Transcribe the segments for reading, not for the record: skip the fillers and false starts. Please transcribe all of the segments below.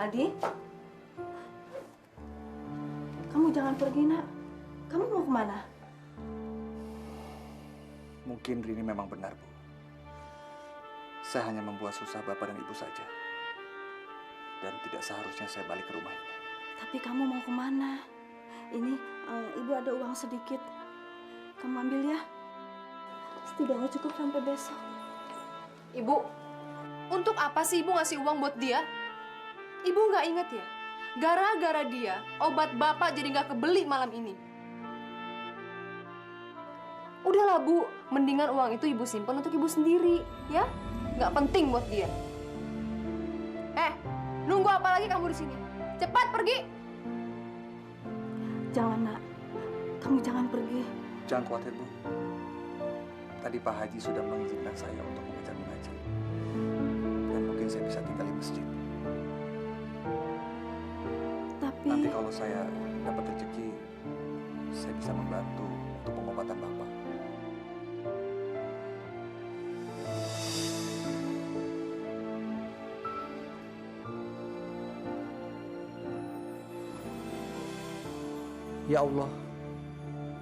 Aldi, kamu jangan pergi, nak. Kamu mau kemana? Mungkin Rini memang benar, Bu. Saya hanya membuat susah Bapak dan Ibu saja. Dan tidak seharusnya saya balik ke rumah ini. Tapi kamu mau kemana? Ini, Ibu ada uang sedikit. Kamu ambil ya. Setidaknya cukup sampai besok. Ibu, untuk apa sih Ibu ngasih uang buat dia? Ibu nggak inget ya? Gara-gara dia, obat Bapak jadi nggak kebeli malam ini. Udahlah Bu, mendingan uang itu Ibu simpan untuk Ibu sendiri, ya? Nggak penting buat dia. Nunggu apa lagi kamu di sini? Cepat pergi! Jangan, nak. Kamu jangan pergi. Jangan khawatir, Bu. Tadi Pak Haji sudah mengizinkan saya untuk mengajar mengaji. Dan mungkin saya bisa tinggal di masjid. Tapi... Nanti kalau saya dapat rezeki, saya bisa membantu untuk pengobatan Bapak. Ya Allah,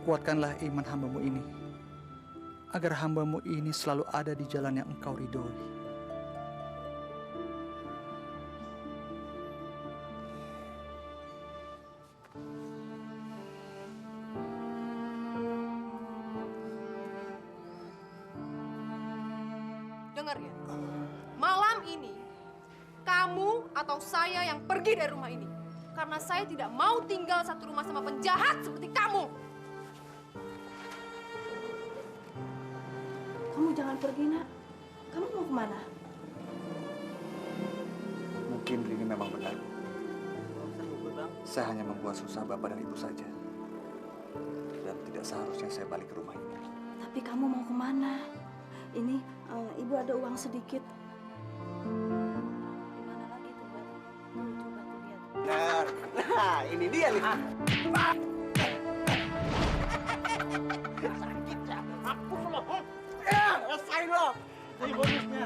kuatkanlah iman hamba-Mu ini, agar hamba-Mu ini selalu ada di jalan yang Engkau ridhoi. Dengar ya, malam ini kamu atau saya yang pergi dari rumah ini. Karena saya tidak mau tinggal satu rumah sama penjahat seperti kamu. Kamu jangan pergi, nak. Kamu mau kemana? Mungkin Rini memang benar, Bu. Saya hanya membuat susah Bapak dan Ibu saja. Dan tidak seharusnya saya balik ke rumah ini. Tapi kamu mau kemana? Ini, Ibu ada uang sedikit. Gimana lagi tuh, Bang? Coba tuh lihat. Nah, ini dia nih. Sakit ya, hapus lo. Ya, rasain lo. Ini bonusnya.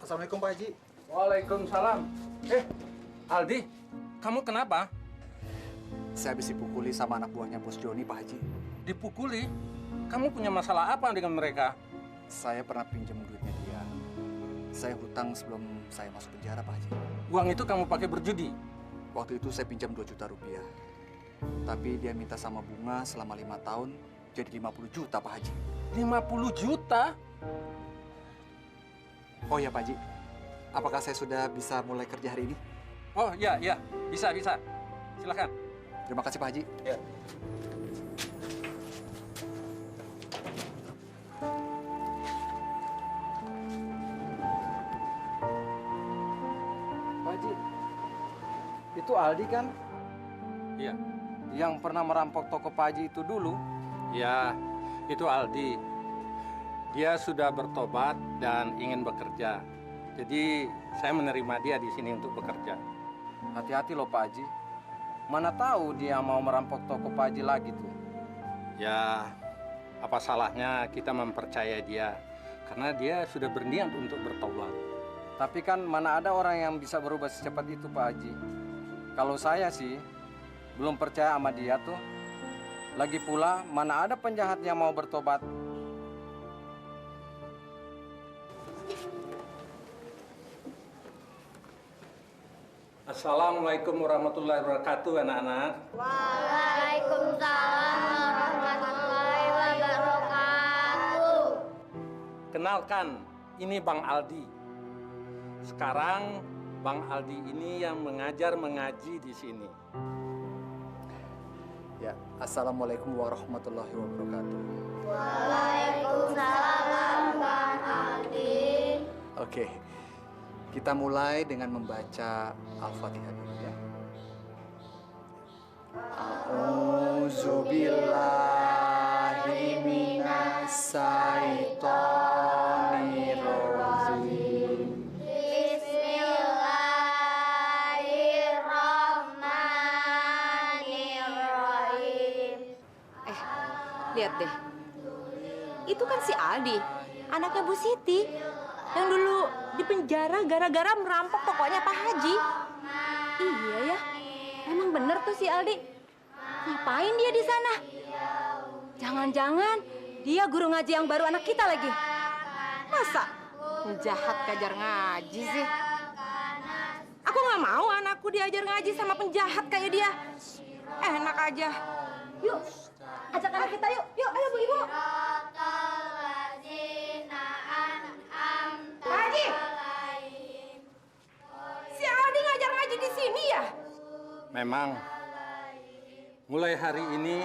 Assalamualaikum, Pak Haji. Waalaikumsalam. Aldi, kamu kenapa? Saya habis dipukuli sama anak buahnya Bos Joni, Pak Haji. Dipukuli? Kamu punya masalah apa dengan mereka? Saya pernah pinjam duitnya dia. Saya hutang sebelum saya masuk penjara, Pak Haji. Uang itu kamu pakai berjudi? Waktu itu saya pinjam 2 juta rupiah. Tapi dia minta sama bunga selama 5 tahun, jadi 50 juta, Pak Haji. 50 juta? Oh ya, Pak Haji. Apakah saya sudah bisa mulai kerja hari ini? Oh iya, bisa. Silakan. Terima kasih, Pak Haji. Ya. Pak Haji, itu Aldi kan? Iya. Yang pernah merampok toko Pak Haji itu dulu? Ya, itu Aldi. Dia sudah bertobat dan ingin bekerja. Jadi saya menerima dia di sini untuk bekerja. Hati-hati loh Pak Haji. Mana tahu dia mau merampok toko Pak Haji lagi tuh. Ya, apa salahnya kita mempercayai dia? Karena dia sudah berniat untuk bertobat. Tapi kan mana ada orang yang bisa berubah secepat itu Pak Haji. Kalau saya sih belum percaya sama dia tuh. Lagi pula mana ada penjahat yang mau bertobat. Assalamualaikum warahmatullahi wabarakatuh, anak-anak. Waalaikumsalam warahmatullahi wabarakatuh. Kenalkan, ini Bang Aldi. Sekarang Bang Aldi ini yang mengajar mengaji di sini. Ya, Assalamualaikum warahmatullahi wabarakatuh. Waalaikumsalam Bang Aldi. Oke, kita mulai dengan membaca Al-Fatihah dulu ya. Auzubillahi minasyaitonirrajim. Bismillahirrahmanirrahim. Lihat deh. Itu kan si Aldi, anaknya Bu Siti. Yang dulu di penjara gara-gara merampok tokonya Pak Haji. Iya ya. Emang bener tuh si Aldi. Ngapain dia di sana? Jangan-jangan dia guru ngaji yang baru anak kita lagi. Masa penjahat keajar ngaji sih? Aku nggak mau anakku diajar ngaji sama penjahat kayak dia. Enak aja. Yuk, ajak anak kita yuk. Yuk, ayo Bu Ibu. Pak Haji, si Aldi ngajar ngaji di sini ya? Memang. Mulai hari ini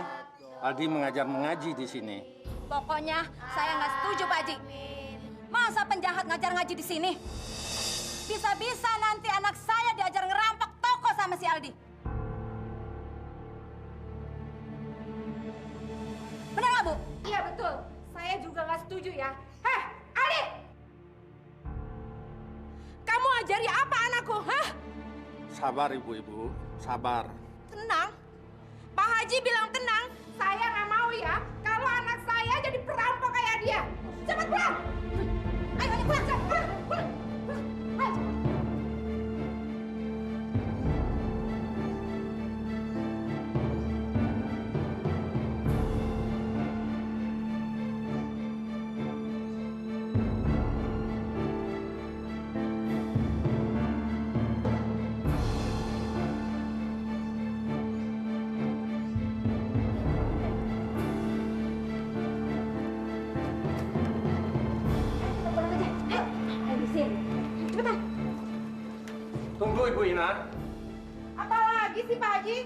Aldi mengajar mengaji di sini. Pokoknya saya nggak setuju, Pak Haji. Masa penjahat ngajar ngaji di sini? Bisa-bisa nanti anak saya diajar ngerampok toko sama si Aldi. Benar nggak, Bu? Iya, betul. Saya juga nggak setuju ya. Heh, Aldi! Kamu ajari apa anakku, hah? Sabar ibu-ibu, sabar. Tenang. Pak Haji bilang tenang. Saya nggak mau ya kalau anak saya jadi perampok kayak dia. Cepat pulang. Ayo pulang, pulang, pulang. Ayo. Tunggu Ibu Ina. Apa lagi sih Pak Haji?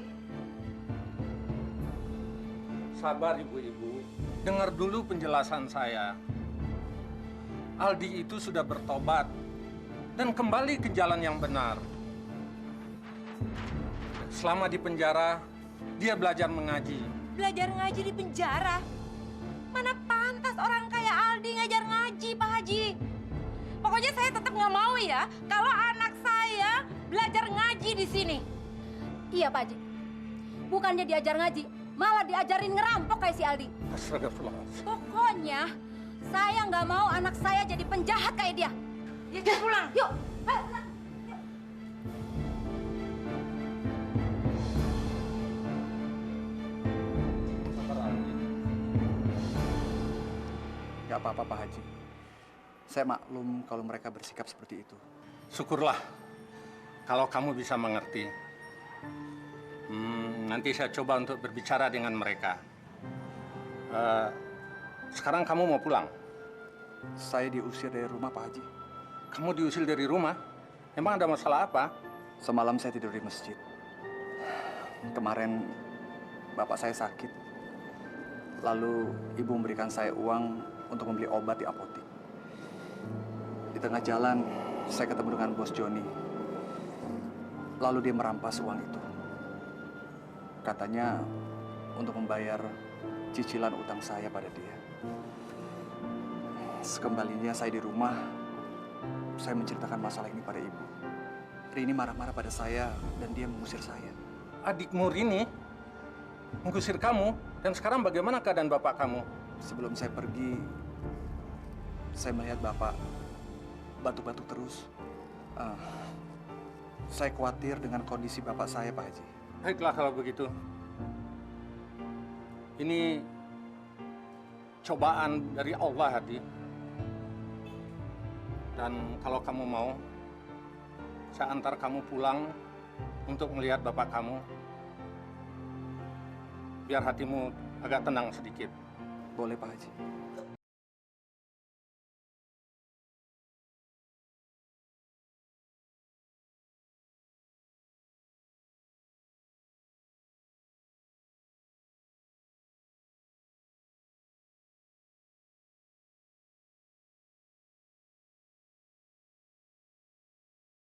Sabar ibu-ibu. Dengar dulu penjelasan saya. Aldi itu sudah bertobat dan kembali ke jalan yang benar. Selama di penjara, dia belajar mengaji. Belajar ngaji di penjara? Mana pantas orang kayak Aldi ngajar ngaji, Pak Haji. Pokoknya saya tetap nggak mau ya kalau anak saya belajar ngaji di sini. Iya, Pak Haji. Bukannya diajar ngaji, malah diajarin ngerampok kayak si Aldi. Astagfirullah. Pokoknya saya nggak mau anak saya jadi penjahat kayak dia. Dia pulang. Yuk. Ayo, pulang. Gak apa-apa Pak Haji. Saya maklum kalau mereka bersikap seperti itu. Syukurlah kalau kamu bisa mengerti. Nanti saya coba untuk berbicara dengan mereka. Sekarang kamu mau pulang? Saya diusir dari rumah Pak Haji. Kamu diusir dari rumah? Emang ada masalah apa? Semalam saya tidur di masjid. Kemarin bapak saya sakit. Lalu ibu memberikan saya uang untuk membeli obat di apotek. Di tengah jalan, saya ketemu dengan bos Joni. Lalu dia merampas uang itu. Katanya untuk membayar cicilan utang saya pada dia. Sekembalinya saya di rumah, saya menceritakan masalah ini pada ibu. Rini marah-marah pada saya dan dia mengusir saya. Adikmu Rini mengusir kamu, dan sekarang bagaimana keadaan bapak kamu? Sebelum saya pergi, saya melihat bapak batuk-batuk terus. Saya khawatir dengan kondisi bapak saya, Pak Haji. Baiklah kalau begitu. Ini cobaan dari Allah, Hadi. Dan kalau kamu mau, saya antar kamu pulang untuk melihat bapak kamu. Biar hatimu agak tenang sedikit. Boleh, Pak Haji.